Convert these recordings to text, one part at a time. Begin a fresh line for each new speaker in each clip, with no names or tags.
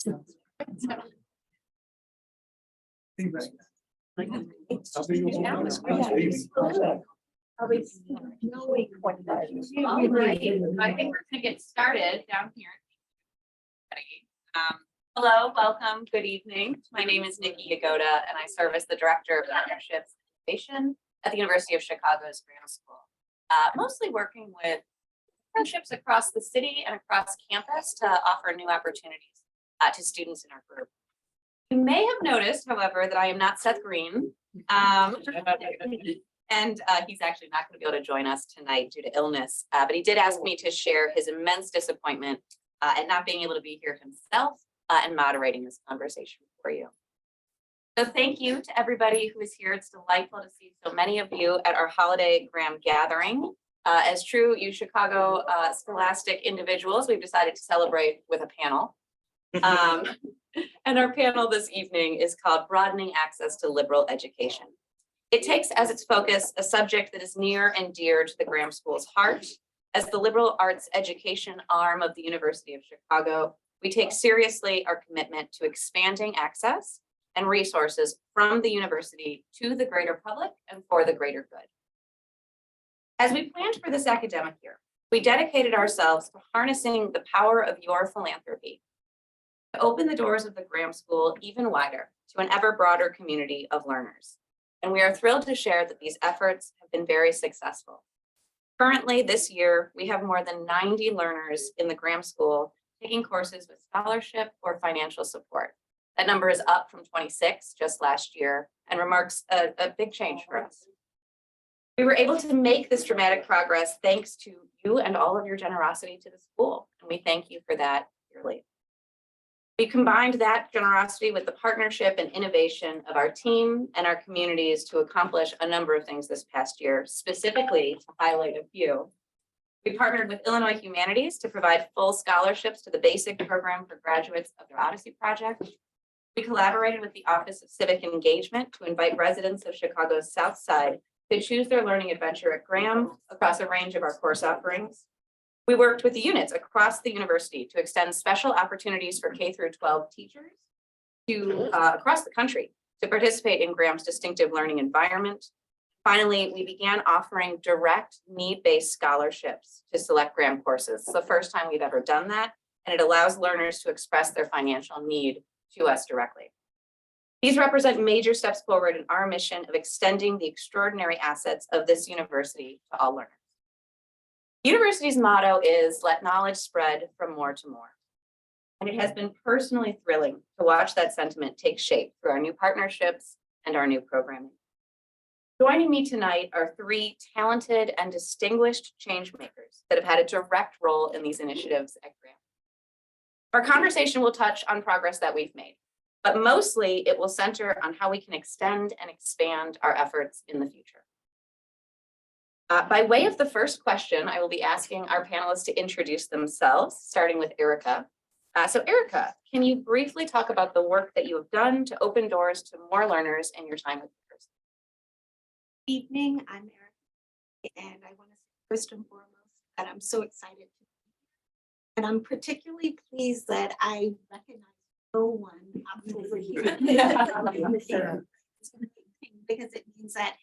All right, I think we're gonna get started down here. Hello, welcome, good evening. My name is Nikki Yagoda, and I serve as the Director of Partnerships and Innovation at the University of Chicago's Graham School. Mostly working with friendships across the city and across campus to offer new opportunities to students in our group. You may have noticed, however, that I am not Seth Green. And he's actually not going to be able to join us tonight due to illness, but he did ask me to share his immense disappointment at not being able to be here himself and moderating this conversation for you. So thank you to everybody who is here. It's delightful to see so many of you at our holiday Graham gathering. As true Chicago scholastic individuals, we've decided to celebrate with a panel. And our panel this evening is called Broadening Access to Liberal Education. It takes as its focus a subject that is near and dear to the Graham School's heart. As the liberal arts education arm of the University of Chicago, we take seriously our commitment to expanding access and resources from the university to the greater public and for the greater good. As we planned for this academic year, we dedicated ourselves to harnessing the power of your philanthropy to open the doors of the Graham School even wider to an ever broader community of learners. And we are thrilled to share that these efforts have been very successful. Currently, this year, we have more than 90 learners in the Graham School taking courses with scholarship or financial support. That number is up from 26 just last year and remarks a big change for us. We were able to make this dramatic progress thanks to you and all of your generosity to the school, and we thank you for that dearly. We combined that generosity with the partnership and innovation of our team and our communities to accomplish a number of things this past year. Specifically, to highlight a few, we partnered with Illinois Humanities to provide full scholarships to the basic program for graduates of their Odyssey project. We collaborated with the Office of Civic Engagement to invite residents of Chicago's South Side to choose their learning adventure at Graham across a range of our course offerings. We worked with the units across the university to extend special opportunities for K through 12 teachers to across the country to participate in Graham's distinctive learning environment. Finally, we began offering direct need-based scholarships to select Graham courses. It's the first time we've ever done that, and it allows learners to express their financial need to us directly. These represent major steps forward in our mission of extending the extraordinary assets of this university to all learners. The university's motto is "Let knowledge spread from more to more." And it has been personally thrilling to watch that sentiment take shape through our new partnerships and our new programming. Joining me tonight are three talented and distinguished change makers that have had a direct role in these initiatives at Graham. Our conversation will touch on progress that we've made, but mostly it will center on how we can extend and expand our efforts in the future. By way of the first question, I will be asking our panelists to introduce themselves, starting with Erika. So Erika, can you briefly talk about the work that you have done to open doors to more learners in your time with the university?
Good evening, I'm Erika, and I want to say first and foremost that I'm so excited to be here. And I'm particularly pleased that I recognize no one up over here. Because it means that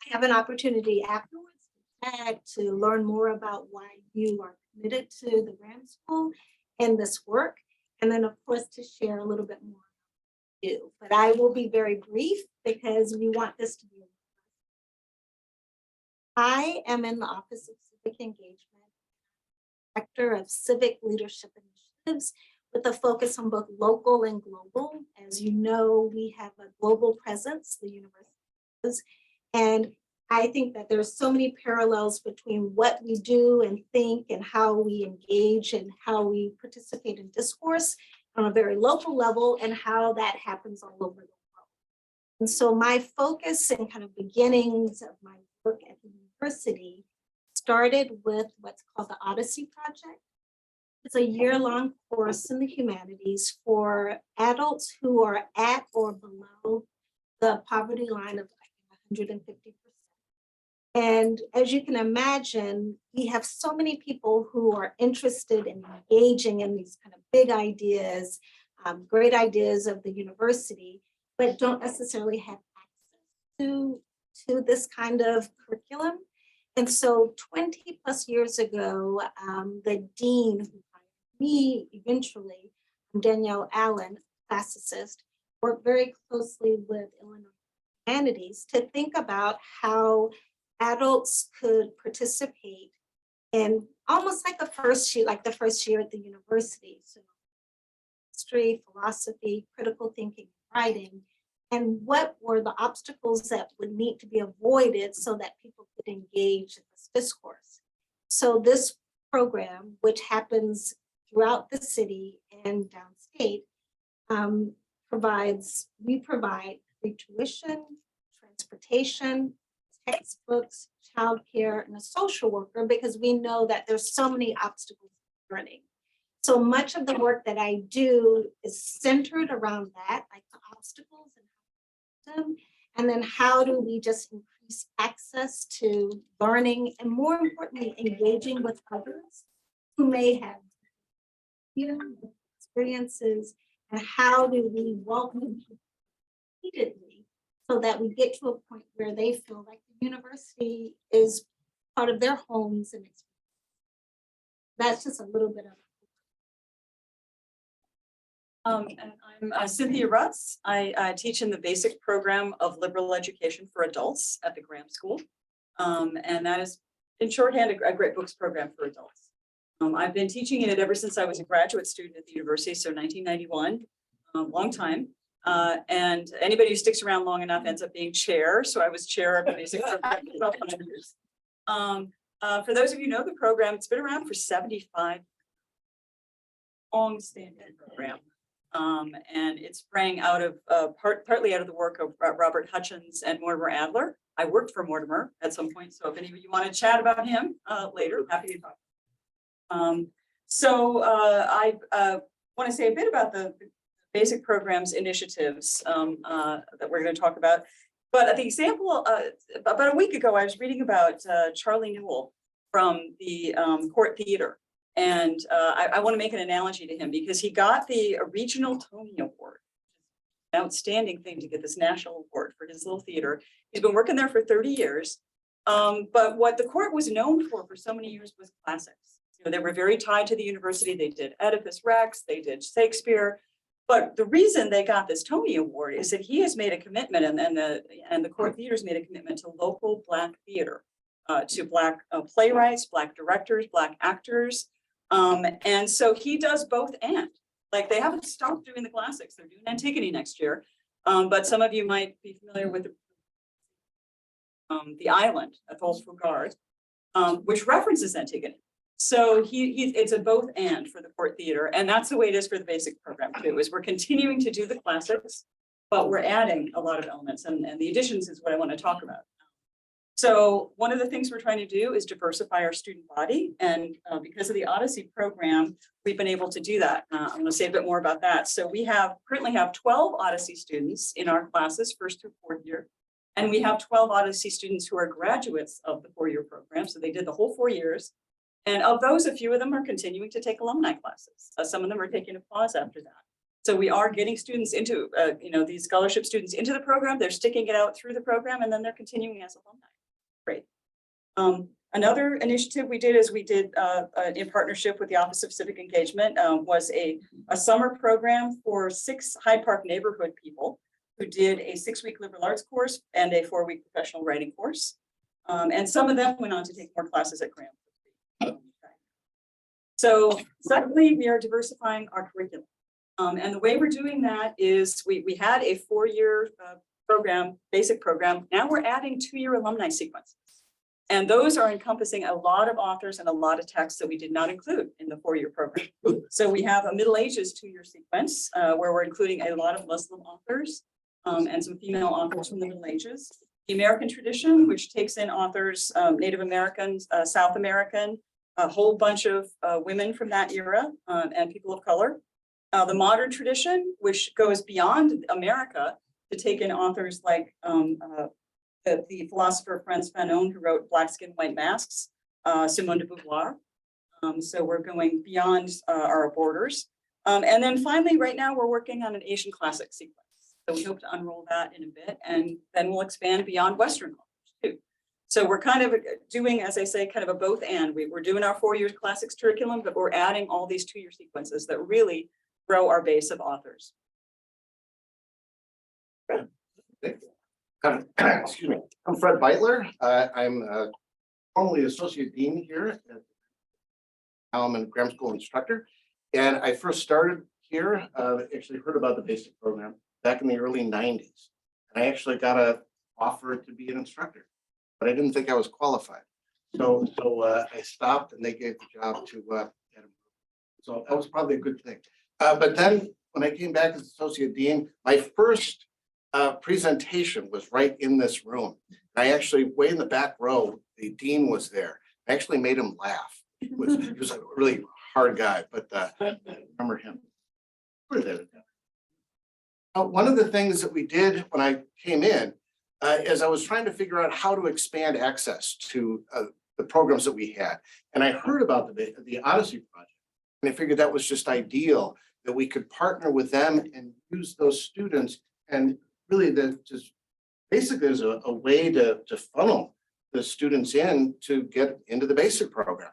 I have an opportunity afterwards to learn more about why you are committed to the Graham School and this work, and then of course to share a little bit more about you. But I will be very brief because we want this to be. I am in the Office of Civic Engagement, Director of Civic Leadership Initiatives, with a focus on both local and global. As you know, we have a global presence, the university does, and I think that there's so many parallels between what we do and think and how we engage and how we participate in discourse on a very local level and how that happens all over the world. And so my focus and kind of beginnings of my work at the university started with what's called the Odyssey Project. It's a year-long course in the humanities for adults who are at or below the poverty line of 150%. And as you can imagine, we have so many people who are interested in engaging in these kind of big ideas great ideas of the university, but don't necessarily have access to this kind of curriculum. And so 20 plus years ago, the dean who hired me eventually, Danielle Allen, classicist, worked very closely with Illinois Humanities to think about how adults could participate in almost like the first year at the university. So history, philosophy, critical thinking, writing, and what were the obstacles that would need to be avoided so that people could engage in this discourse. So this program, which happens throughout the city and downstate, we provide free tuition, transportation, textbooks, childcare, and a social worker, because we know that there's so many obstacles to learning. So much of the work that I do is centered around that, like the obstacles and then how do we just increase access to learning and, more importantly, engaging with others who may have experiences, and how do we welcome people repeatedly so that we get to a point where they feel like the university is part of their homes and experiences. That's just a little bit of
And I'm Cynthia Rutz. I teach in the basic program of liberal education for adults at the Graham School. And that is, in shorthand, a great books program for adults. I've been teaching in it ever since I was a graduate student at the university, so 1991, long time. And anybody who sticks around long enough ends up being chair. So I was chair of the basic program for about 5 years. For those of you who know the program, it's been around for 75 long-standing program. And it sprang out of partly out of the work of Robert Hutchins and Mortimer Adler. I worked for Mortimer at some point, so if any of you want to chat about him later, happy to talk. I want to say a bit about the basic programs initiatives that we're going to talk about. But the example, about a week ago, I was reading about Charlie Newell from the Court Theater. And I want to make an analogy to him because he got the regional Tony Award. An outstanding thing to get this national award for his little theater. He's been working there for 30 years. But what the court was known for so many years was classics. You know, they were very tied to the university. They did Oedipus Rex, they did Shakespeare. But the reason they got this Tony Award is that he has made a commitment, and the Court Theater's made a commitment to local Black theater, to Black playwrights, Black directors, Black actors. And so he does both and. Like, they haven't stopped doing the classics. They're doing Antigone next year. But some of you might be familiar with the Island, Athol's Fugard, which references Antigone. So it's a both and for the Court Theater. And that's the way it is for the basic program too, is we're continuing to do the classics, but we're adding a lot of elements, and the additions is what I want to talk about. So one of the things we're trying to do is diversify our student body. And because of the Odyssey program, we've been able to do that. I'm going to say a bit more about that. So we currently have 12 Odyssey students in our classes, 1st through 4th year. And we have 12 Odyssey students who are graduates of the 4-year program. So they did the whole 4 years. And of those, a few of them are continuing to take alumni classes. Some of them are taking a pause after that. So we are getting students into, these scholarship students into the program. They're sticking it out through the program, and then they're continuing as alumni. Great. Another initiative we did in partnership with the Office of Civic Engagement was a summer program for 6 Hyde Park neighborhood people who did a 6-week liberal arts course and a 4-week professional writing course. And some of them went on to take more classes at Graham. So secondly, we are diversifying our curriculum. And the way we're doing that is we had a 4-year program, basic program. Now we're adding 2-year alumni sequences. And those are encompassing a lot of authors and a lot of texts that we did not include in the 4-year program. So we have a Middle Ages 2-year sequence where we're including a lot of Muslim authors and some female authors from the Middle Ages. The American tradition, which takes in authors, Native Americans, South American, a whole bunch of women from that era and people of color. The modern tradition, which goes beyond America to take in authors like the philosopher Frantz Fanon, who wrote Black Skin, White Masks, Simone de Beauvoir. So we're going beyond our borders. And then finally, right now, we're working on an Asian classic sequence. So we hope to unroll that in a bit, and then we'll expand beyond Western cultures too. So we're kind of doing, as I say, kind of a both and. We're doing our 4-year classics curriculum, but we're adding all these 2-year sequences that really grow our base of authors.
Excuse me. I'm Fred Beuttler. I'm formerly Associate Dean here. Now I'm a grammar school instructor. And I first started here, actually heard about the basic program back in the early 90s. And I actually got an offer to be an instructor, but I didn't think I was qualified. So I stopped and they gave the job to Adam. So that was probably a good thing. But then when I came back as Associate Dean, my first presentation was right in this room. I actually, way in the back row, the dean was there. I actually made him laugh. He was a really hard guy, but I remember him. One of the things that we did when I came in is I was trying to figure out how to expand access to the programs that we had. And I heard about the Odyssey project, and I figured that was just ideal, that we could partner with them and use those students and really just basically as a way to funnel the students in to get into the basic program.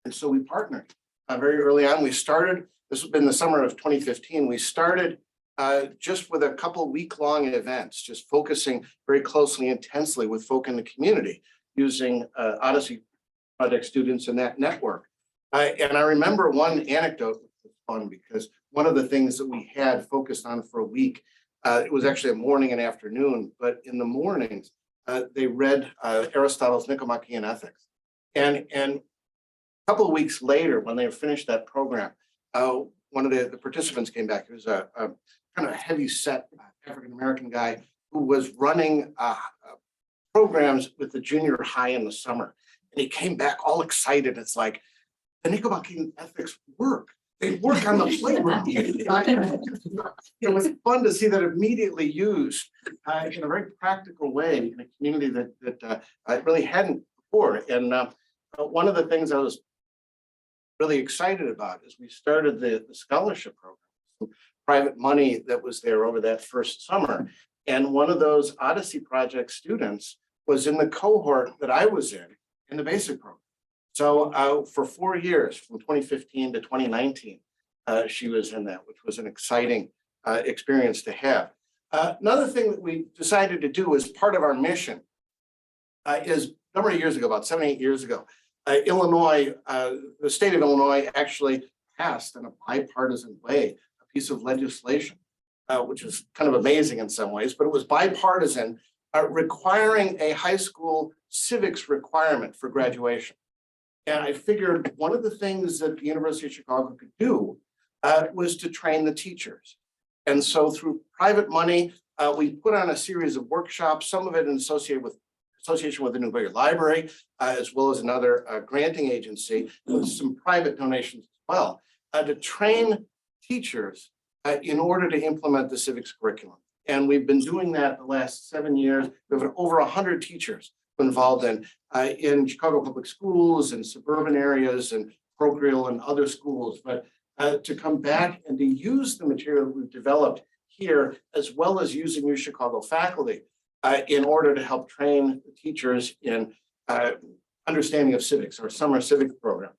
And so we partnered very early on. We started, this has been the summer of 2015, we started just with a couple week-long events, just focusing very closely, intensely with folk in the community using Odyssey project students in that network. And I remember one anecdote that was fun because one of the things that we had focused on for a week, it was actually a morning and afternoon, but in the mornings, they read Aristotle's Nicomachean Ethics. And a couple of weeks later, when they finished that program, one of the participants came back. It was a kind of heavy set African-American guy who was running programs with the junior high in the summer. And he came back all excited. It's like, the Nicomachean Ethics work. They work on the playground. It was fun to see that immediately used in a very practical way in a community that I really hadn't before. And one of the things I was really excited about is we started the scholarship program, some private money that was there over that first summer. And one of those Odyssey Project students was in the cohort that I was in the basic program. So for 4 years, from 2015 to 2019, she was in that, which was an exciting experience to have. Another thing that we decided to do as part of our mission is a number of years ago, about 7 or 8 years ago, Illinois, the state of Illinois actually passed in a bipartisan way a piece of legislation, which is kind of amazing in some ways, but it was bipartisan, requiring a high school civics requirement for graduation. And I figured one of the things that the University of Chicago could do was to train the teachers. And so through private money, we put on a series of workshops, some of it in association with the Newberry Library, as well as another granting agency, with some private donations as well, to train teachers in order to implement the civics curriculum. And we've been doing that the last 7 years. We have over 100 teachers involved in Chicago public schools and suburban areas and parochial and other schools, but to come back and to use the material we've developed here, as well as using your Chicago faculty in order to help train the teachers in understanding of civics, our summer civics program.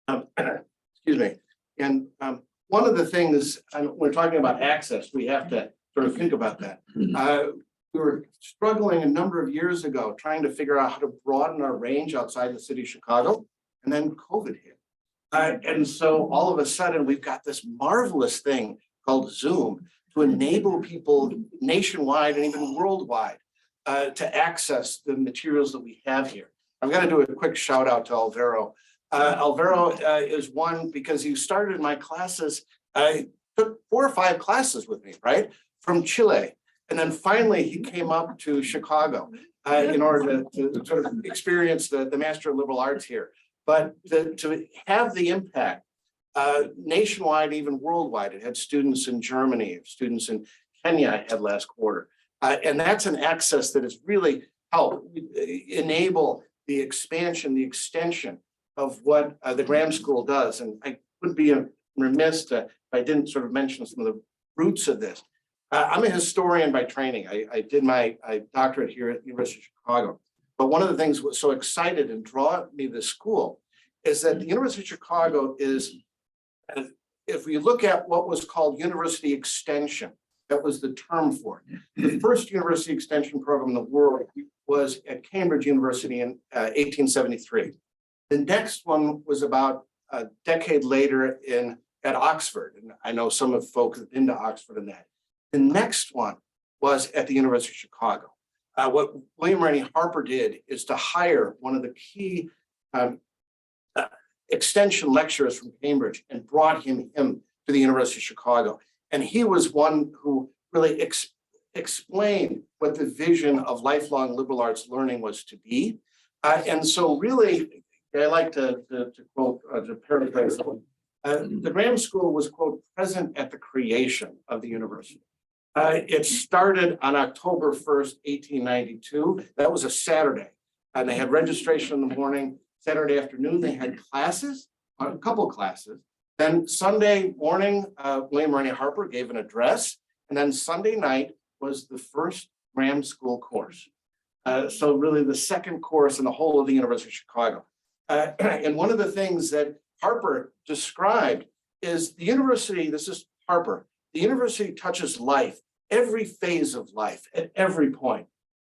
Excuse me. And one of the things, we're talking about access, we have to sort of think about that. We were struggling a number of years ago, trying to figure out how to broaden our range outside the city of Chicago, and then COVID hit. And so all of a sudden, we've got this marvelous thing called Zoom to enable people nationwide and even worldwide to access the materials that we have here. I've got to do a quick shout out to Alvaro. Alvaro is one because he started my classes, took 4 or 5 classes with me, right? From Chile. And then finally, he came up to Chicago in order to sort of experience the Master of Liberal Arts here. But to have the impact nationwide, even worldwide, it had students in Germany, students in Kenya I had last quarter. And that's an access that has really helped enable the expansion, the extension of what the Graham School does. And I couldn't be remiss if I didn't sort of mention some of the roots of this. I'm a historian by training. I did my doctorate here at the University of Chicago. But one of the things that was so excited and draw me to the school is that the University of Chicago is, if we look at what was called university extension, that was the term for it. The first university extension program in the world was at Cambridge University in 1873. The next one was about a decade later at Oxford. And I know some of folks have been to Oxford in that. The next one was at the University of Chicago. What William Rennie Harper did is to hire one of the key extension lecturers from Cambridge and brought him to the University of Chicago. And he was one who really explained what the vision of lifelong liberal arts learning was to be. And so really, I like to quote, to paraphrase, the Graham School was, quote, present at the creation of the university. It started on October 1st, 1892. That was a Saturday. And they had registration in the morning. Saturday afternoon, they had classes, a couple classes. Then Sunday morning, William Rennie Harper gave an address. And then Sunday night was the first Graham School course. So really the second course in the whole of the University of Chicago. And one of the things that Harper described is the university, this is Harper, the university touches life, every phase of life at every point.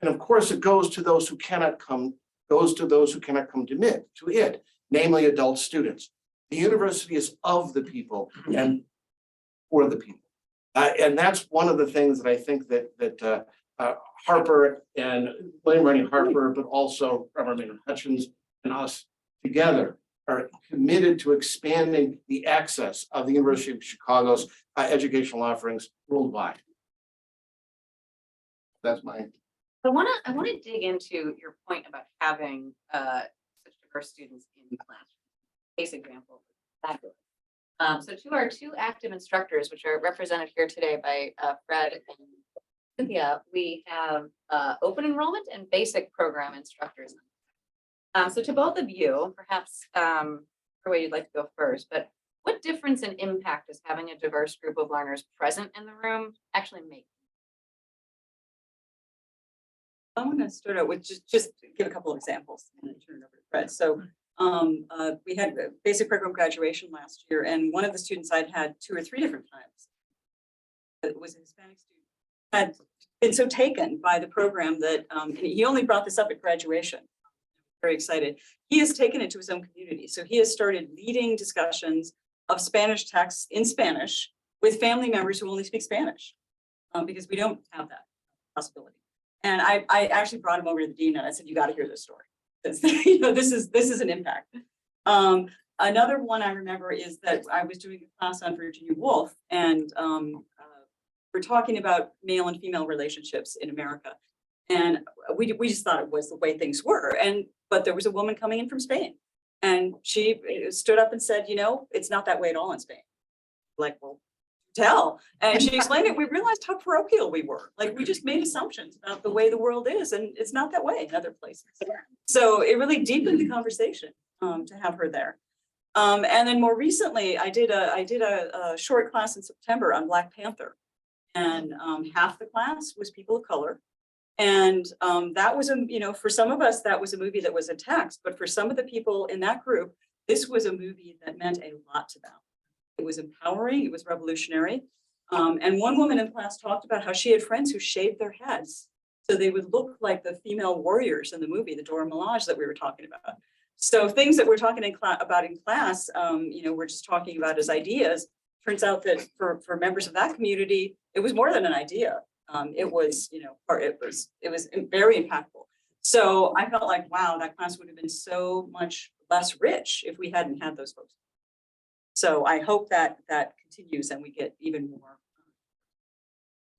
And of course, it goes to those who cannot come to it, namely adult students. The university is of the people and for the people. And that's one of the things that I think that Harper and William Rennie Harper, but also Reverend Maynard Hutchins and us together are committed to expanding the access of the University of Chicago's educational offerings worldwide. That's mine.
I want to dig into your point about having such diverse students in the classroom. Case example, fabulous. So to our two active instructors, which are represented here today by Fred and Cynthia, we have open enrollment and basic program instructors. So to both of you, perhaps for way you'd like to go first, but what difference and impact does having a diverse group of learners present in the room actually make?
I want to start out with just give a couple of examples and then turn it over to Fred. So we had a basic program graduation last year, and one of the students I'd had 2 or 3 different times, it was a Hispanic student, had been so taken by the program that he only brought this up at graduation. Very excited. He has taken it to his own community. So he has started leading discussions of Spanish texts in Spanish with family members who only speak Spanish, because we don't have that possibility. And I actually brought him over to the dean and I said, you got to hear this story. You know, this is an impact. Another one I remember is that I was doing a class on Virginia Woolf, and we're talking about male and female relationships in America. And we just thought it was the way things were. But there was a woman coming in from Spain, and she stood up and said, you know, it's not that way at all in Spain. Like, well, tell. And she explained it. We realized how parochial we were. Like, we just made assumptions about the way the world is, and it's not that way in other places. So it really deepened the conversation to have her there. And then more recently, I did a short class in September on Black Panther, and half the class was people of color. And that was for some of us, that was a movie that was a text, but for some of the people in that group, this was a movie that meant a lot to them. It was empowering, it was revolutionary. And one woman in class talked about how she had friends who shaved their heads so they would look like the female warriors in the movie, the Dora Milaje that we were talking about. So things that we're talking about in class, we're just talking about as ideas. Turns out that for members of that community, it was more than an idea. It was very impactful. So I felt like, wow, that class would have been so much less rich if we hadn't had those folks. So I hope that continues and we get even more.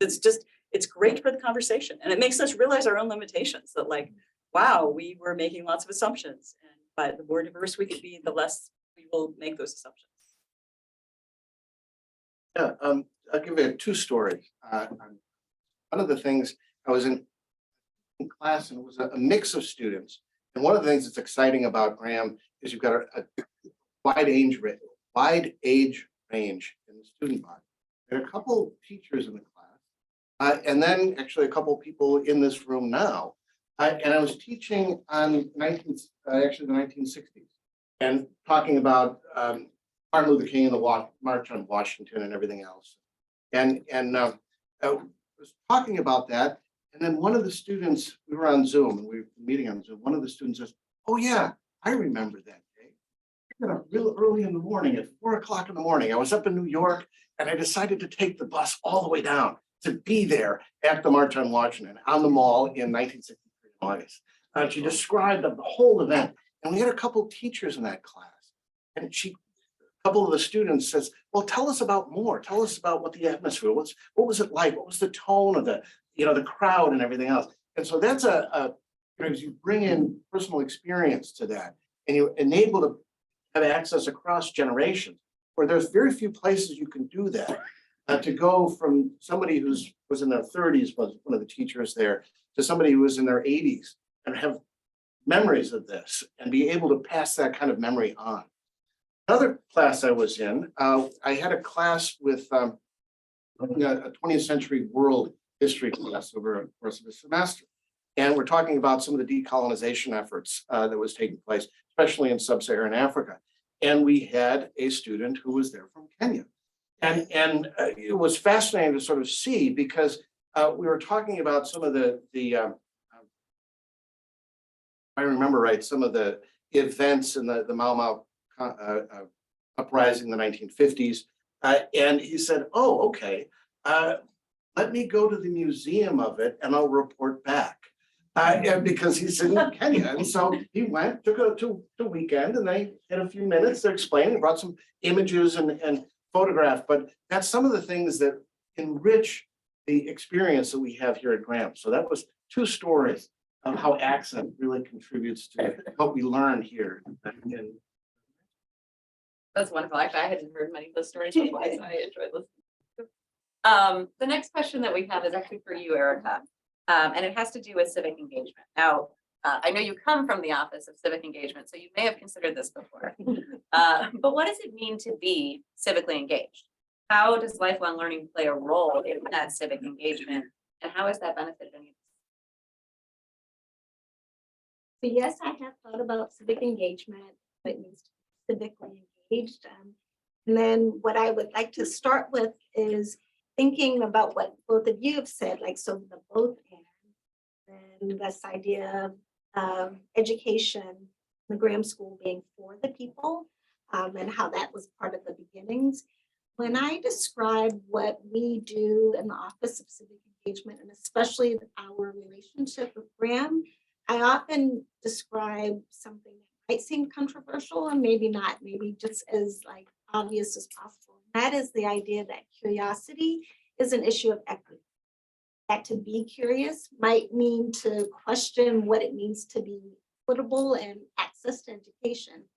It's great for the conversation, and it makes us realize our own limitations, that like, wow, we were making lots of assumptions, but the more diverse we can be, the less we will make those assumptions.
Yeah, I'll give you 2 stories. One of the things, I was in class and it was a mix of students. And one of the things that's exciting about Graham is you've got a wide age range in the student body. There are a couple teachers in the class, and then actually a couple people in this room now. And I was teaching on the 1960s, and talking about Martin Luther King and the March on Washington and everything else. And I was talking about that, and then one of the students, we were on Zoom, and we were meeting on Zoom. One of the students says, "Oh yeah, I remember that day. I got up real early in the morning at 4 o'clock in the morning. I was up in New York, and I decided to take the bus all the way down to be there at the March on Washington on the Mall in 1963 in August." She described the whole event, and we had a couple teachers in that class, and a couple of the students says, "Well, tell us about more. Tell us about what the atmosphere was. What was it like? What was the tone of the crowd and everything else?" And so that's as you bring in personal experience to that, and you enable to have access across generations, where there's very few places you can do that. To go from somebody was in their 30s, was one of the teachers there, to somebody who was in their 80s and have memories of this and be able to pass that kind of memory on. Another class I was in, I had a class with a 20th century world history class over the course of a semester. And we're talking about some of the decolonization efforts that was taking place, especially in sub-Saharan Africa. And we had a student who was there from Kenya. And it was fascinating to sort of see, because we were talking about some of the if I remember right, some of the events in the Mau Mau uprising in the 1950s. And he said, "Oh, okay, let me go to the museum of it and I'll report back." And because he's in Kenya. And so he went, took a weekend, and they had a few minutes to explain and brought some images and photograph. But that's some of the things that enrich the experience that we have here at Graham. So that was two stories of how accent really contributes to what we learn here.
That's wonderful. Actually, I hadn't heard many of those stories before, so I enjoyed listening. The next question that we have is actually for you, Erika. And it has to do with civic engagement. Now, I know you come from the Office of Civic Engagement, so you may have considered this before. But what does it mean to be civically engaged? How does lifelong learning play a role in that civic engagement? And how has that benefited any of us?
So yes, I have thought about civic engagement, what it means to be civically engaged. And then what I would like to start with is thinking about what both of you have said, like, so the both and this idea of education, the Graham School being for the people, and how that was part of the beginnings. When I describe what we do in the Office of Civic Engagement, and especially our relationship with Graham, I often describe something that might seem controversial and maybe not, maybe just as like obvious as possible. That is the idea that curiosity is an issue of equity. That to be curious might mean to question what it means to be equitable and access to education.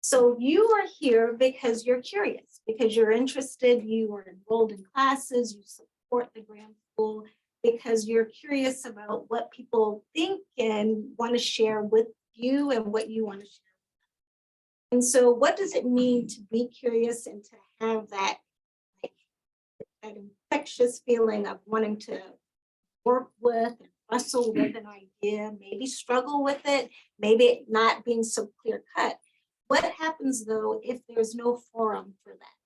So you are here because you're curious, because you're interested, you are enrolled in classes, you support the Graham School, because you're curious about what people think and want to share with you and what you want to share. And so what does it mean to be curious and to have that, like, that infectious feeling of wanting to work with and wrestle with an idea, maybe struggle with it, maybe it not being so clear cut? What happens though if there's no forum for that?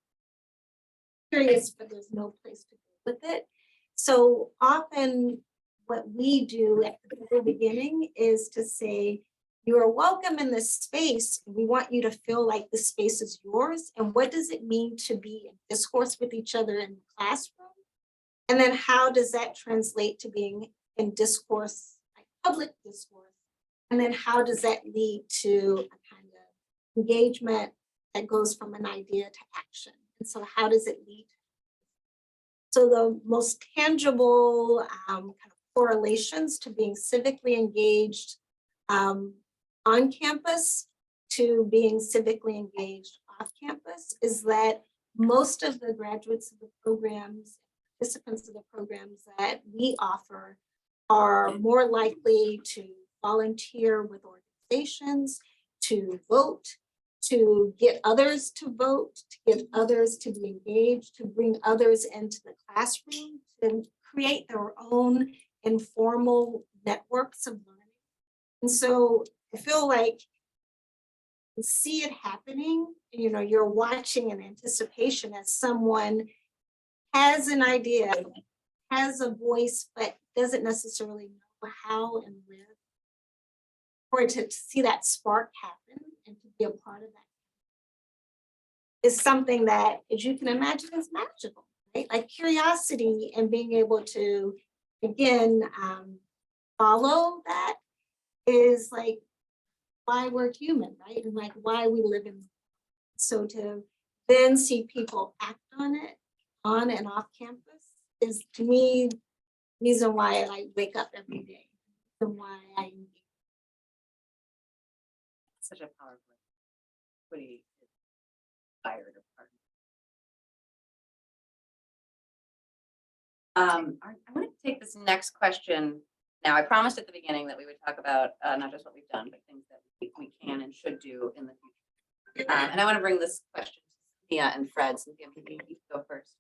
Curious, but there's no place to go with it. So often what we do at the very beginning is to say, you are welcome in this space. We want you to feel like this space is yours. And what does it mean to be in discourse with each other in the classroom? And then how does that translate to being in discourse, like public discourse? And then how does that lead to a kind of engagement that goes from an idea to action? And so how does it lead? So the most tangible kind of correlations to being civically engaged on campus to being civically engaged off campus is that most of the graduates of the programs, participants of the programs that we offer are more likely to volunteer with organizations, to vote, to get others to vote, to get others to be engaged, to bring others into the classroom, to create their own informal networks of learning. And so I feel like you see it happening, you know, you're watching in anticipation as someone has an idea, has a voice, but doesn't necessarily know how and where. For to see that spark happen and to be a part of that is something that, as you can imagine, is magical, right? Like curiosity and being able to, again, follow that is like why we're human, right? And like why we live in. So to then see people act on it, on and off campus, is to me reason why I wake up every day and why I engage.
Such a powerful. Pretty inspired or part. I want to take this next question. Now, I promised at the beginning that we would talk about not just what we've done, but things that we can and should do in the future. And I want to bring this question to Cynthia and Fred. Cynthia, maybe you can go first.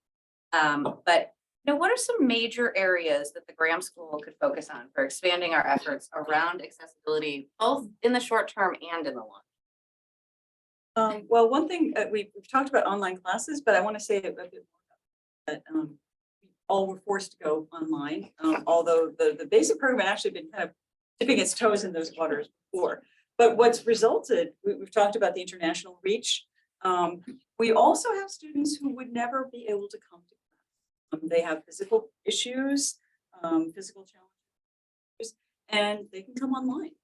But you know, what are some major areas that the Graham School could focus on for expanding our efforts around accessibility, both in the short term and in the long?
Well, one thing we've talked about online classes, but I want to say a bit more that all were forced to go online. Although the basic program had actually been kind of dipping its toes in those waters before. But what's resulted, we've talked about the international reach. We also have students who would never be able to come to class. They have physical issues, physical challenges, and they can come online.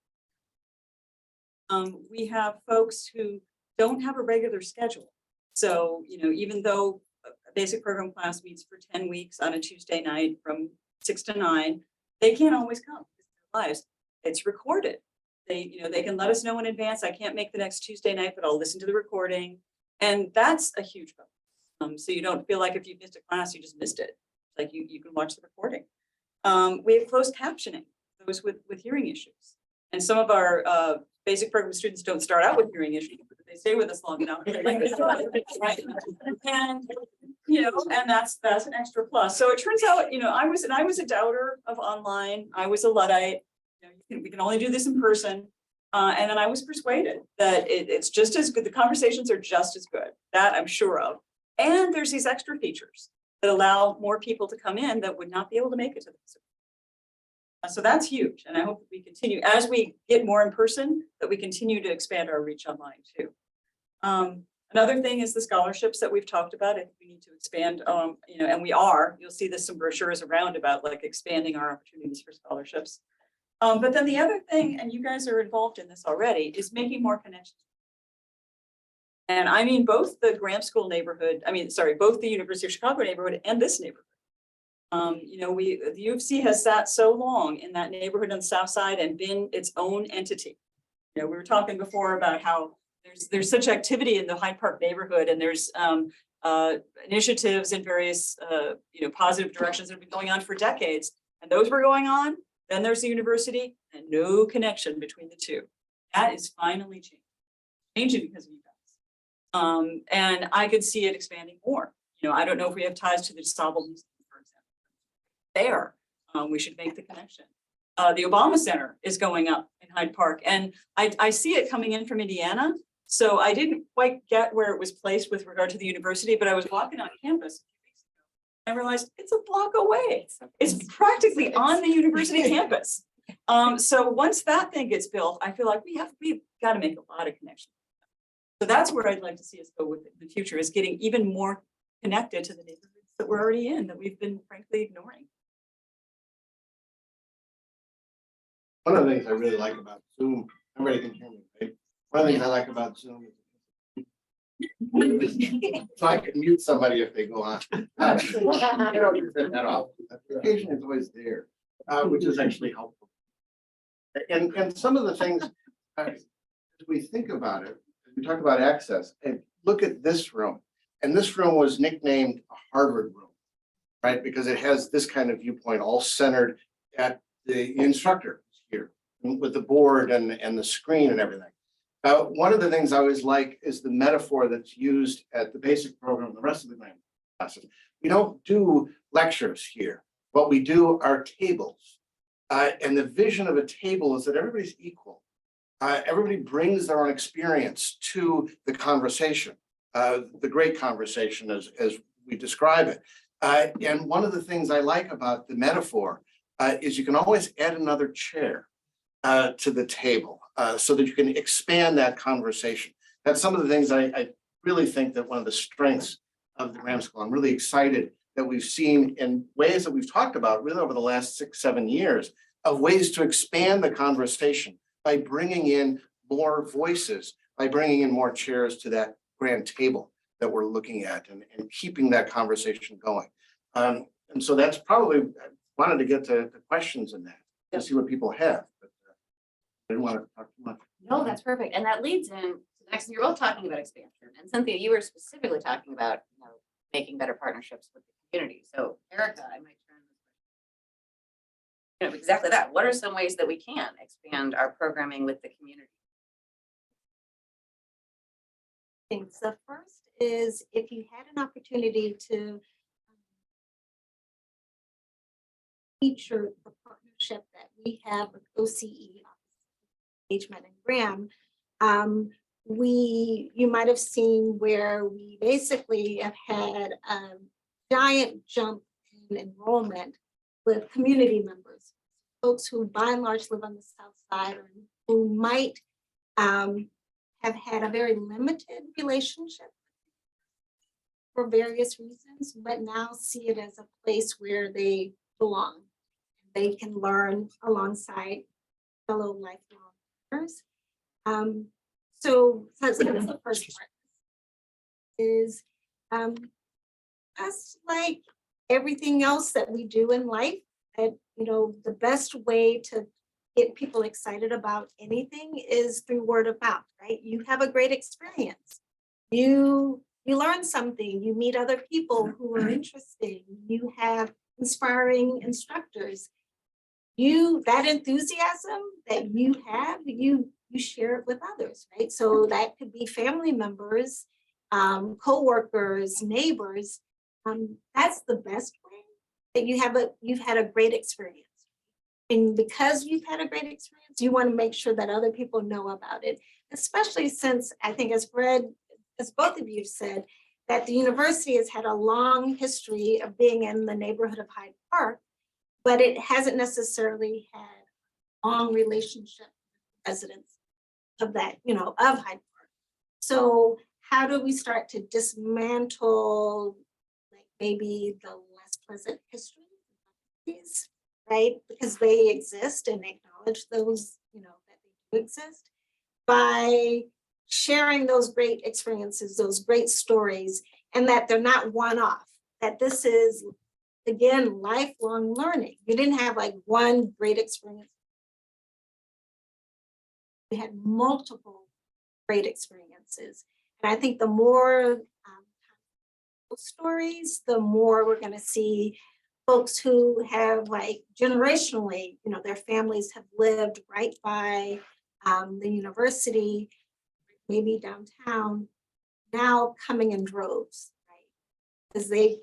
We have folks who don't have a regular schedule. So, you know, even though a basic program class meets for 10 weeks on a Tuesday night from 6 to 9, they can't always come. Lives. It's recorded. They, you know, they can let us know in advance. I can't make the next Tuesday night, but I'll listen to the recording. And that's a huge bonus. So you don't feel like if you missed a class, you just missed it. Like you can watch the recording. We have closed captioning, those with hearing issues. And some of our basic program students don't start out with hearing issues, but they stay with us long enough. Right? And you know, and that's an extra plus. So it turns out, you know, I was a doubter of online. I was a Luddite. You know, we can only do this in person. And then I was persuaded that it's just as good. The conversations are just as good. That I'm sure of. And there's these extra features that allow more people to come in that would not be able to make it to the so that's huge. And I hope that we continue as we get more in person, that we continue to expand our reach online too. Another thing is the scholarships that we've talked about. I think we need to expand, you know, and we are. You'll see this some brochures around about like expanding our opportunities for scholarships. But then the other thing, and you guys are involved in this already, is making more connections. And I mean both the Graham School neighborhood, both the University of Chicago neighborhood and this neighborhood. You know, the U of C has sat so long in that neighborhood on the south side and been its own entity. You know, we were talking before about how there's such activity in the Hyde Park neighborhood, and there's initiatives in various you know, positive directions that have been going on for decades, and those were going on. Then there's the university, and no connection between the two. That is finally changing because of you guys. And I could see it expanding more. You know, I don't know if we have ties to the DeSable Museum, for example. There, we should make the connection. The Obama Center is going up in Hyde Park, and I see it coming in from Indiana. So I didn't quite get where it was placed with regard to the university, but I was walking on campus I realized it's a block away. It's practically on the university campus. So once that thing gets built, I feel like we've got to make a lot of connections. So that's where I'd like to see us go with the future, is getting even more connected to the neighborhoods that we're already in, that we've been frankly ignoring.
One of the things I really like about Zoom, everybody can hear me, right? One of the things I like about Zoom is so I can mute somebody if they go on. I don't use it that often. Application is always there, which is actually helpful. And some of the things, as we think about it, we talk about access, and look at this room. And this room was nicknamed a Harvard room, right? Because it has this kind of viewpoint all centered at the instructor here with the board and the screen and everything. One of the things I always like is the metaphor that's used at the basic program, the rest of the grant classes. We don't do lectures here. What we do are tables. And the vision of a table is that everybody's equal. Everybody brings their own experience to the conversation, the great conversation as we describe it. And one of the things I like about the metaphor is you can always add another chair to the table so that you can expand that conversation. That's some of the things I really think that one of the strengths of the Graham School. I'm really excited that we've seen in ways that we've talked about really over the last 6, 7 years of ways to expand the conversation by bringing in more voices, by bringing in more chairs to that grand table that we're looking at and keeping that conversation going. And so that's probably, I wanted to get to the questions in that to see what people have, but I didn't want to talk too much.
No, that's perfect. And that leads in to the next, you're both talking about expansion. And Cynthia, you were specifically talking about, making better partnerships with the community. So Erika, I might turn exactly that. What are some ways that we can expand our programming with the community?
Things. The first is if you had an opportunity to feature the partnership that we have with OCE, Engagement and Graham, you might have seen where we basically have had a giant jump in enrollment with community members, folks who by and large live on the South Side or who might have had a very limited relationship for various reasons, but now see it as a place where they belong. They can learn alongside fellow lifelong learners. So that's the first part. Is just like everything else that we do in life, that the best way to get people excited about anything is through word of mouth, right? You have a great experience. You learn something, you meet other people who are interesting, you have inspiring instructors. That enthusiasm that you have, you share it with others, right? So that could be family members, co-workers, neighbors. That's the best way that you've had a great experience. And because you've had a great experience, you want to make sure that other people know about it, especially since I think as both of you have said, that the university has had a long history of being in the neighborhood of Hyde Park, but it hasn't necessarily had a long relationship with residents of that, of Hyde Park. So how do we start to dismantle like maybe the less pleasant histories, right? Because they exist and acknowledge those, that they do exist by sharing those great experiences, those great stories, and that they're not one-off, that this is, again, lifelong learning. You didn't have like one great experience. We had multiple great experiences. And I think the more stories, the more we're going to see folks who have like generationally, their families have lived right by the university, maybe downtown, now coming in droves, right? Because they've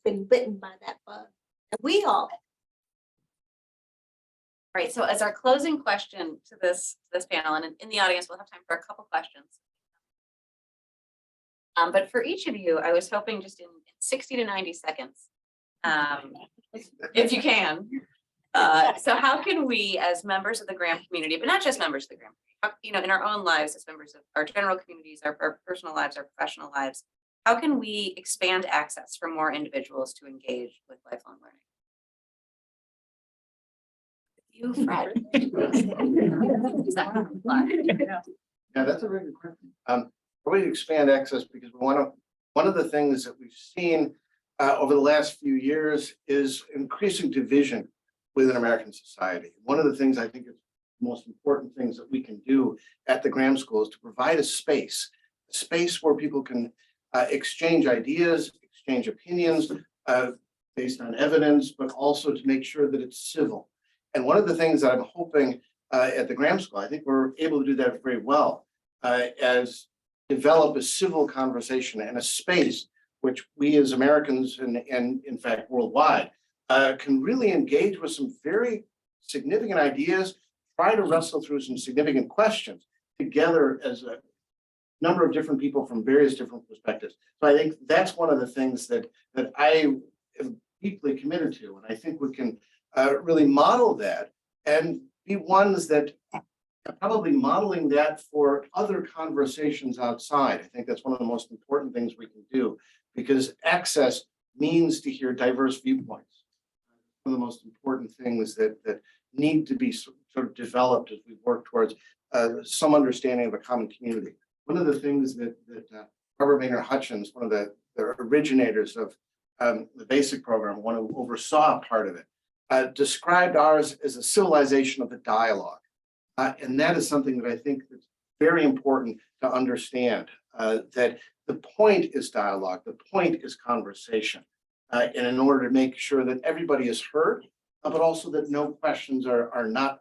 been bitten by that bug. And we all have.
Right. So as our closing question to this panel, and in the audience, we'll have time for a couple questions. But for each of you, I was hoping just in 60 to 90 seconds, if you can. So how can we, as members of the Graham community, but not just members of the Graham community, in our own lives as members of our general communities, our personal lives, our professional lives, how can we expand access for more individuals to engage with lifelong learning? You, Fred.
Yeah, that's a very good question. We're going to expand access because one of the things that we've seen over the last few years is increasing division within American society. One of the things I think is the most important things that we can do at the Graham School is to provide a space where people can exchange ideas, exchange opinions based on evidence, but also to make sure that it's civil. And one of the things that I'm hoping at the Graham School, I think we're able to do that very well, as develop a civil conversation and a space which we as Americans and in fact worldwide can really engage with some very significant ideas, try to wrestle through some significant questions together as a number of different people from various different perspectives. So I think that's one of the things that I am deeply committed to, and I think we can really model that and be ones that are probably modeling that for other conversations outside. I think that's one of the most important things we can do, because access means to hear diverse viewpoints. One of the most important things that need to be sort of developed as we work towards some understanding of a common community. One of the things that Robert Maynard Hutchins, one of the originators of the BASIC program, one who oversaw part of it, described ours as a civilization of the dialogue. And that is something that I think that's very important to understand, that the point is dialogue, the point is conversation. And in order to make sure that everybody is heard, but also that no questions are not,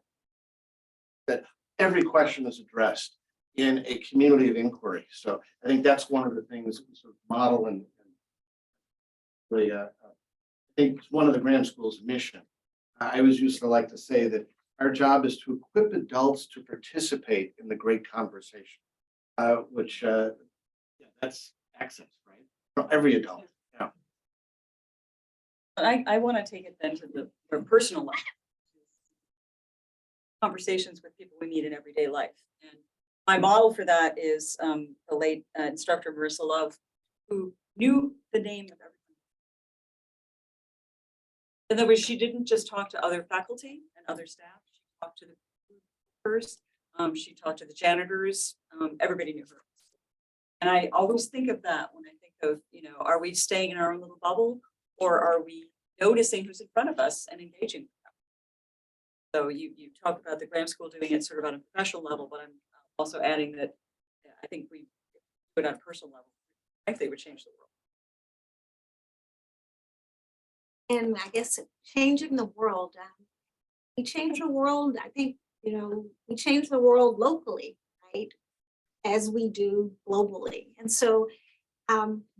that every question is addressed in a community of inquiry. So I think that's one of the things that we sort of model and really, I think it's one of the Graham School's mission. I always used to like to say that our job is to equip adults to participate in the great conversation, which that's access, right? For every adult. Yeah.
I want to take it then to the personal level. Conversations with people we meet in everyday life. And my model for that is the late instructor Marissa Love, who knew the name of everyone. In other words, she didn't just talk to other faculty and other staff. She talked to the first. She talked to the janitors. Everybody knew her. And I always think of that when I think of, are we staying in our own little bubble, or are we noticing who's in front of us and engaging with them? So you talk about the Graham School doing it sort of on a professional level, but I'm also adding that I think we do it on a personal level. I think they would change the world.
And I guess changing the world, we change the world, I think, we change the world locally, right? As we do globally. And so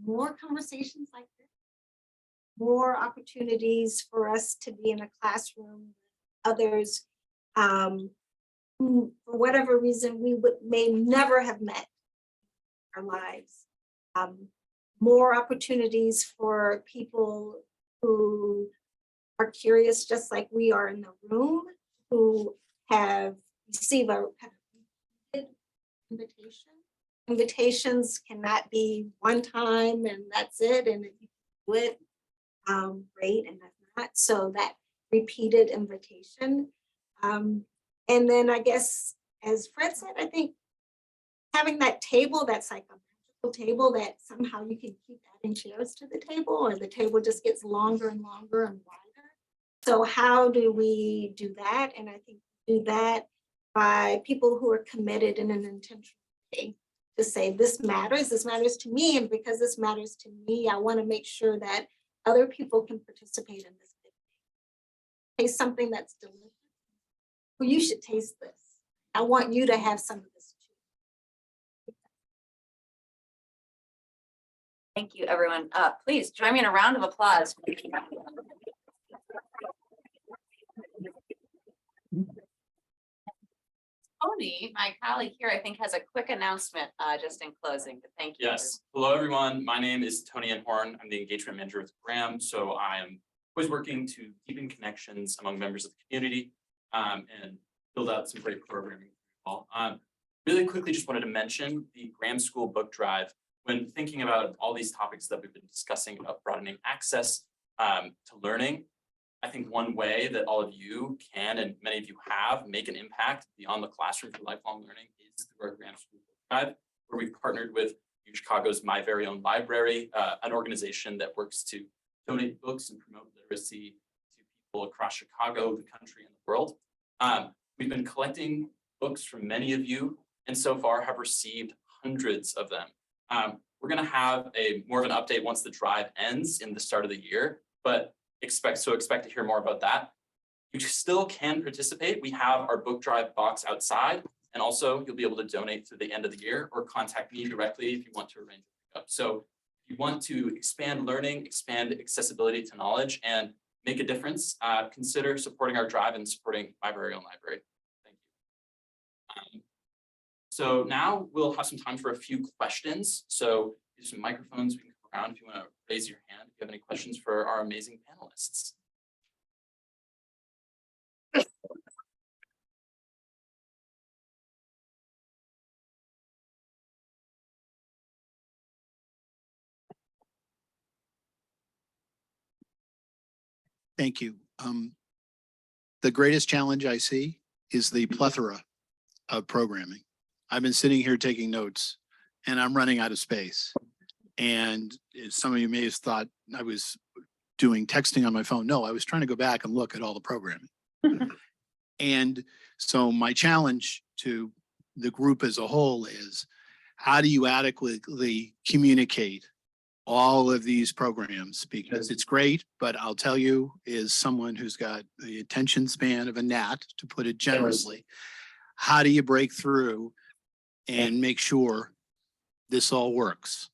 more conversations like this, more opportunities for us to be in a classroom with others who, for whatever reason, we may never have met in our lives. More opportunities for people who are curious, just like we are in the room, who have received a kind of invitation. Invitations cannot be one time and that's it, and if you do it, great, and if not, so that repeated invitation. And then I guess, as Fred said, I think having that table that's like a magical table that somehow you can keep adding chairs to the table, or the table just gets longer and longer and wider. So how do we do that? And I think we do that by people who are committed in an intentional way to say, this matters to me, and because this matters to me, I want to make sure that other people can participate in this. Taste something that's delicious. Well, you should taste this. I want you to have some of this too.
Thank you, everyone. Please join me in a round of applause. Tony, my colleague here, I think has a quick announcement just in closing, but thank you.
Yes. Hello, everyone. My name is Tony Enhorn. I'm the engagement manager with Graham. So I am always working to deepen connections among members of the community and build out some great programming. Really quickly, just wanted to mention the Graham School Book Drive. When thinking about all these topics that we've been discussing about broadening access to learning, I think one way that all of you can, and many of you have, make an impact beyond the classroom for lifelong learning is through our Graham School Book Drive, where we've partnered with Chicago's My Very Own Library, an organization that works to donate books and promote literacy to people across Chicago, the country, and the world. We've been collecting books from many of you, and so far have received hundreds of them. We're going to have more of an update once the drive ends in the start of the year, but expect to hear more about that. You still can participate. We have our book drive box outside, And also, you'll be able to donate through the end of the year or contact me directly if you want to arrange a pickup. So if you want to expand learning, expand accessibility to knowledge, and make a difference, consider supporting our drive and supporting Library on Library. Thank you. So now we'll have some time for a few questions. So there's some microphones we can go around if you want to raise your hand if you have any questions for our amazing panelists.
Thank you. The greatest challenge I see is the plethora of programming. I've been sitting here taking notes and I'm running out of space. And some of you may have thought I was doing texting on my phone. No, I was trying to go back and look at all the programming. And so my challenge to the group as a whole is, how do you adequately communicate all of these programs? Because it's great, but I'll tell you, is someone who's got the attention span of a gnat, to put it generously, how do you break through and make sure this all works?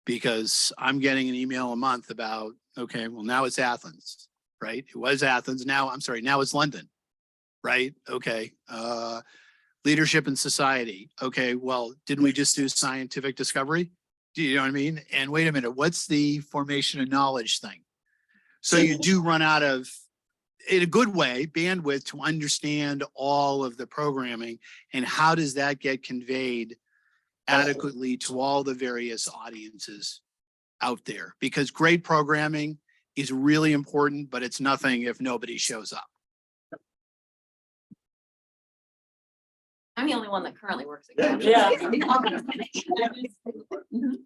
Because I'm getting an email a month about, okay, well, now it's Athens, right? It was Athens. Now, I'm sorry, now it's London, right? Okay. Leadership and society. Okay, well, didn't we just do scientific discovery? Do you know what I mean? And wait a minute, what's the formation of knowledge thing? So you do run out of, in a good way, bandwidth to understand all of the programming, and how does that get conveyed adequately to all the various audiences out there? Because great programming is really important, but it's nothing if nobody shows up.
I'm the only one that currently works at
Yeah.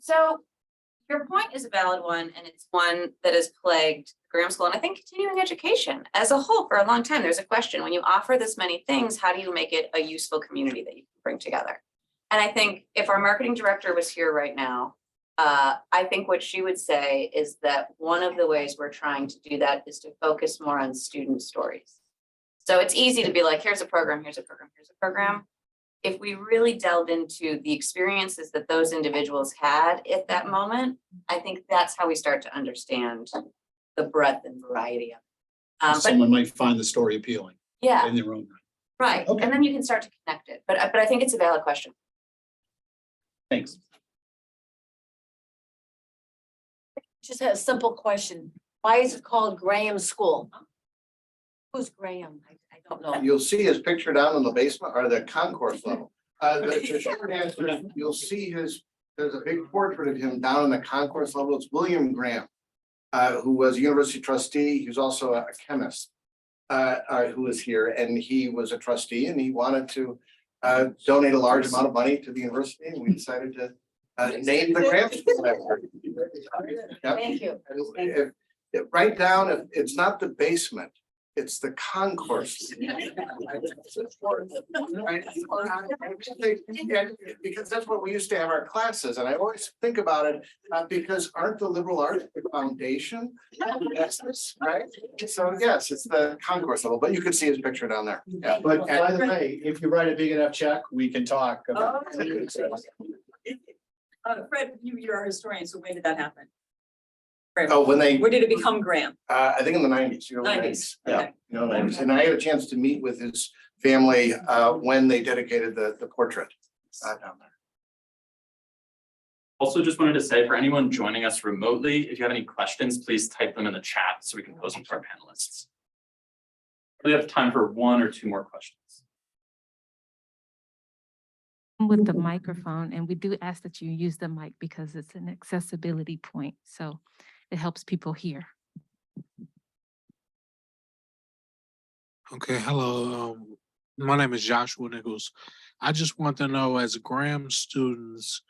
So your point is a valid one, and it's one that has plagued Graham School, and I think continuing education as a whole for a long time. There's a question: when you offer this many things, how do you make it a useful community that you can bring together? And I think if our marketing director was here right now, I think what she would say is that one of the ways we're trying to do that is to focus more on student stories. So it's easy to be like, here's a program, here's a program, here's a program. If we really delve into the experiences that those individuals had at that moment, I think that's how we start to understand the breadth and variety of it. But
Someone might find the story appealing
yeah,
in their own right.
right.
Okay.
And then you can start to connect it. But I think it's a valid question.
Thanks.
Just a simple question. Why is it called Graham School? Who's Graham? I don't know.
You'll see his picture down in the basement or the concourse level. The short answer is, you'll see there's a big portrait of him down in the concourse level. It's William Graham, who was a university trustee. He was also a chemist, who was here, and he was a trustee, and he wanted to donate a large amount of money to the university, and we decided to name the Graham School after him. Yep.
Thank you.
Write down, if it's not the basement, it's the concourse. Because that's what we used to have our classes, and I always think about it, because aren't the liberal arts the foundation? Right? So yes, it's the concourse level, but you can see his picture down there. Yeah.
But by the way, if you write a big enough check, we can talk about.
Fred, you're our historian, so when did that happen? Fred,
Oh, when they,
where did it become Graham?
I think in the nineties,
90s,
yeah,
okay.
'90s, and I had a chance to meet with his family when they dedicated the portrait down there.
Also, just wanted to say, for anyone joining us remotely, if you have any questions, please type them in the chat so we can pose them to our panelists. We have time for one or two more questions.
With the microphone, and we do ask that you use the mic because it's an accessibility point, so it helps people hear.
Okay, hello. My name is Joshua Nichols. I just want to know, as Graham students,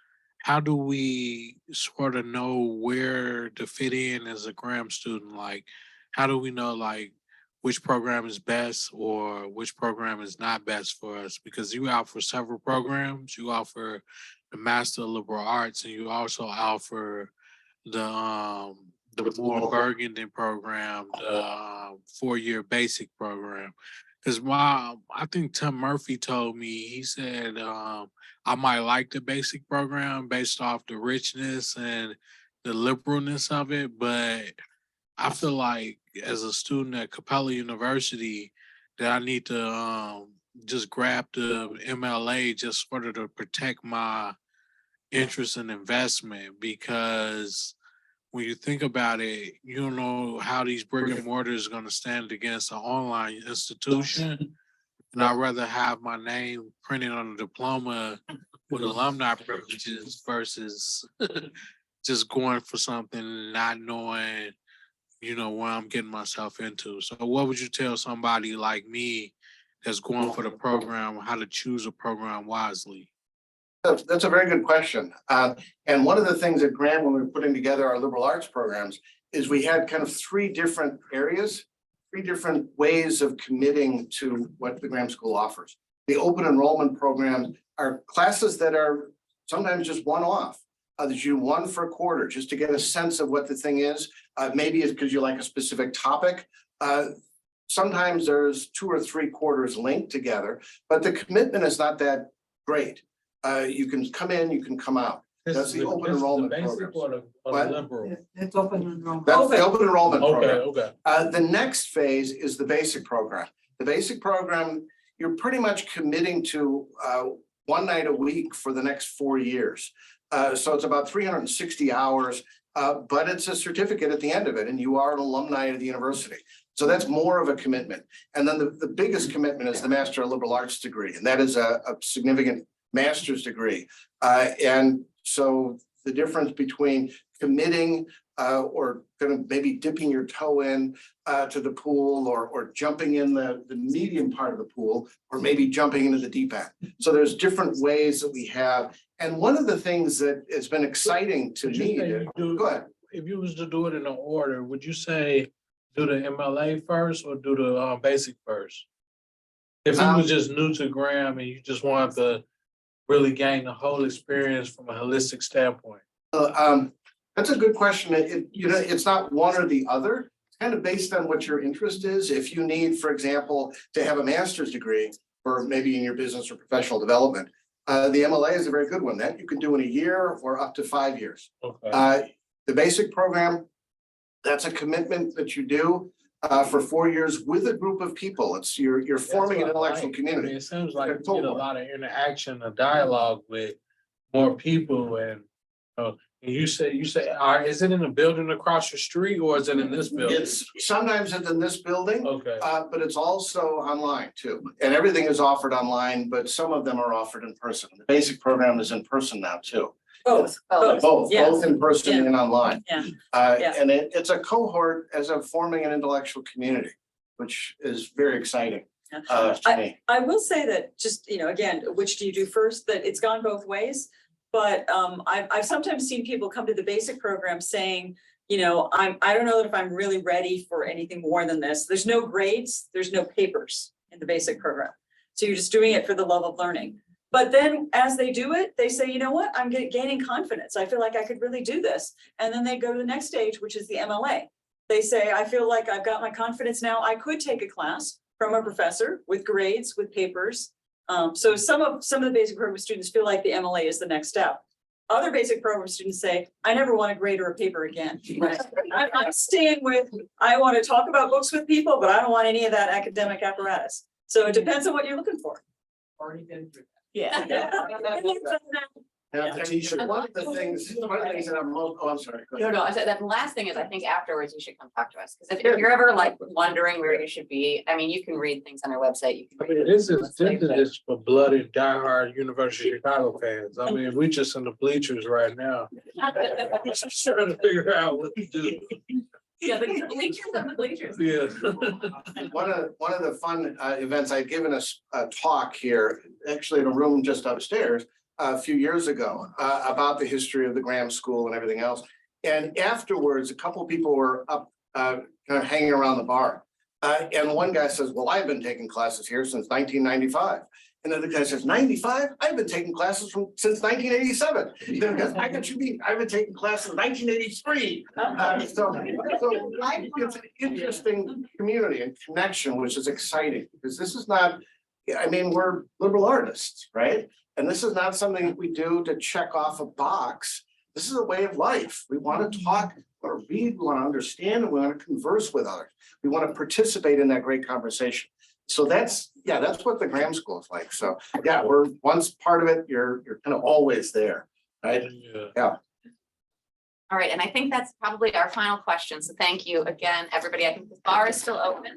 how do we sort of know where to fit in as a Graham student? Like, how do we know like which program is best or which program is not best for us? Because you offer several programs. You offer the Master of Liberal Arts, and you also offer the Moore Burgundy program, the 4-year basic program. Cause I think Tim Murphy told me, he said, I might like the basic program based off the richness and the liberalness of it, but I feel like as a student at Capella University, that I need to just grab the MLA just sort of to protect my interest and investment, because when you think about it, you don't know how these brick and mortars are gonna stand against an online institution. And I'd rather have my name printed on a diploma with alumni privileges versus just going for something and not knowing, what I'm getting myself into. So what would you tell somebody like me that's going for the program, how to choose a program wisely?
That's a very good question. And one of the things at Graham, when we were putting together our liberal arts programs, is we had kind of three different areas, three different ways of committing to what the Graham School offers. The open enrollment programs are classes that are sometimes just one-off. That you do one for a quarter, just to get a sense of what the thing is. Maybe it's because you like a specific topic. Sometimes there's 2 or 3 quarters linked together, but the commitment is not that great. You can come in, you can come out. That's the open enrollment program. What?
Liberal?
It's open enrollment.
That's the open enrollment program.
Okay.
The next phase is the basic program. The basic program, you're pretty much committing to one night a week for the next 4 years. So it's about 360 hours, but it's a certificate at the end of it, and you are an alumni of the university. So that's more of a commitment. And then the biggest commitment is the Master of Liberal Arts degree, and that is a significant master's degree. And so the difference between committing or kind of maybe dipping your toe in to the pool, or jumping in the medium part of the pool, or maybe jumping into the deep end. So there's different ways that we have. And one of the things that has been exciting to me, go ahead.
If you was to do it in an order, would you say do the MLA first or do the basic first? If you was just new to Graham and you just wanted to really gain the whole experience from a holistic standpoint?
That's a good question. It's not one or the other. It's kind of based on what your interest is. If you need, for example, to have a master's degree, or maybe in your business or professional development, the MLA is a very good one. That you can do in a year or up to 5 years.
Okay.
The basic program, that's a commitment that you do for 4 years with a group of people. It's you're forming an intellectual community.
It seems like you get a lot of interaction, a dialogue with more people, and you say, is it in a building across the street or is it in this building?
It's sometimes it's in this building,
Okay.
but it's also online too. And everything is offered online, but some of them are offered in person. The basic program is in person now too.
Both. Yes.
Both in person and online.
Yeah.
And it's a cohort as of forming an intellectual community, which is very exciting to me.
I will say that just, again, which do you do first, that it's gone both ways. But I've sometimes seen people come to the basic program saying, I don't know that if I'm really ready for anything more than this. There's no grades, there's no papers in the basic program. So you're just doing it for the love of learning. But then as they do it, they say, you know what, I'm gaining confidence. I feel like I could really do this. And then they go to the next stage, which is the MLA. They say, I feel like I've got my confidence now. I could take a class from a professor with grades, with papers. So some of the basic program students feel like the MLA is the next step. Other basic program students say, I never want a grade or a paper again. I'm staying with, I want to talk about books with people, but I don't want any of that academic apparatus. So it depends on what you're looking for.
Already been through that.
Yeah.
And one of the things that I'm most, I'm sorry. go
No,
ahead.
no, I said that the last thing is I think afterwards you should come talk to us, because if you're ever like wondering where you should be, I mean, you can read things on our website. You can
I
read
mean, this is for blooded diehard University of Chicago fans. I mean, we just in the bleachers right now. Just trying to figure out what to do.
Yeah, the bleachers and the bleachers.
Yeah.
One of the fun events, I'd given a talk here, actually in a room just upstairs, a few years ago about the history of the Graham School and everything else. And afterwards, a couple of people were up kind of hanging around the bar. And one guy says, well, I've been taking classes here since 1995. And the other guy says, 95? I've been taking classes since 1987. The other guy, I got you beat. I've been taking classes in 1983. So it's an interesting community and connection, which is exciting because this is not, I mean, we're liberal artists, right? And this is not something that we do to check off a box. This is a way of life. We want to talk or read, we want to understand, and we want to converse with others. We want to participate in that great conversation. So that's what the Graham School is like. So yeah, we're once part of it, you're kind of always there, right?
Yeah.
All right, and I think that's probably our final question. So thank you again, everybody. I think the bar is still open.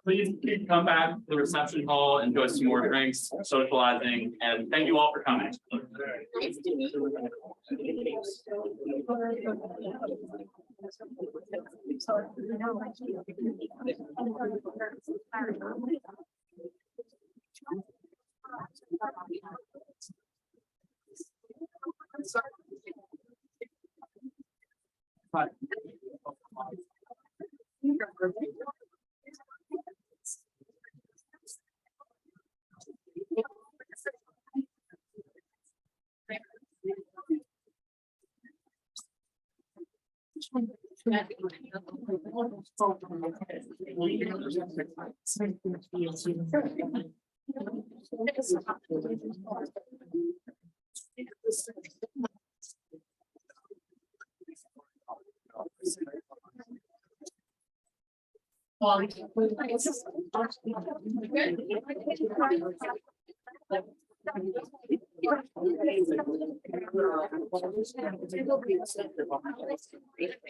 Please come back to the reception hall, enjoy some more drinks, socializing, and thank you all for coming.